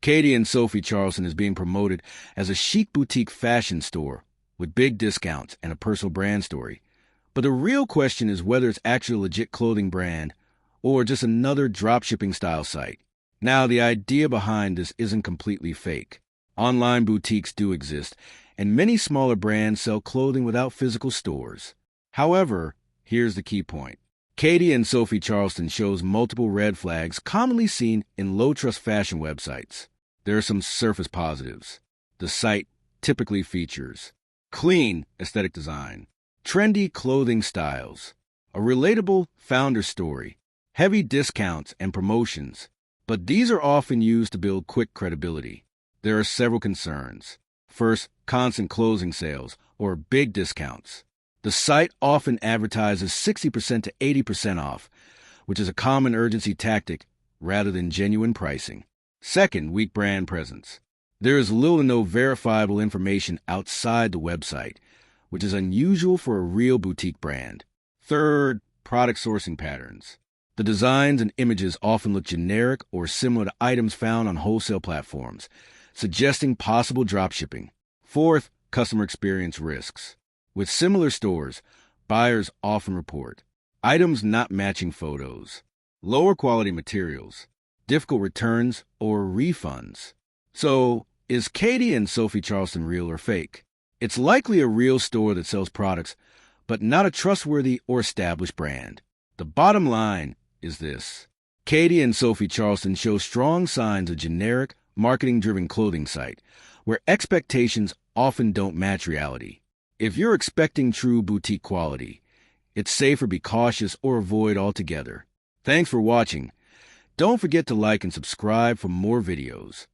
Katie and Sophie Charleston is being promoted as a chic boutique fashion store with big discounts and a personal brand story. But the real question is whether it's actually a legit clothing brand or just another dropshipping style site. Now, the idea behind this isn't completely fake. Online boutiques do exist, and many smaller brands sell clothing without physical stores. However, here's the key point. Katie and Sophie Charleston shows multiple red flags commonly seen in low-trust fashion websites. There are some surface positives. The site typically features clean aesthetic design, trendy clothing styles, a relatable founder story, heavy discounts and promotions, but these are often used to build quick credibility. There are several concerns. First, constant closing sales or big discounts. The site often advertises 60% to 80% off, which is a common urgency tactic rather than genuine pricing. Second, weak brand presence. There is little to no verifiable information outside the website, which is unusual for a real boutique brand. Third, product sourcing patterns. The designs and images often look generic or similar to items found on wholesale platforms, suggesting possible dropshipping. Fourth, customer experience risks. With similar stores, buyers often report items not matching photos, lower quality materials, difficult returns, or refunds. So, is Katie and Sophie Charleston real or fake? It's likely a real store that sells products, but not a trustworthy or established brand. The bottom line is this. Katie and Sophie Charleston show strong signs of generic, marketing-driven clothing site, where expectations often don't match reality. If you're expecting true boutique quality, it's safer to be cautious or avoid altogether. Thanks for watching. Don't forget to like and subscribe for more videos.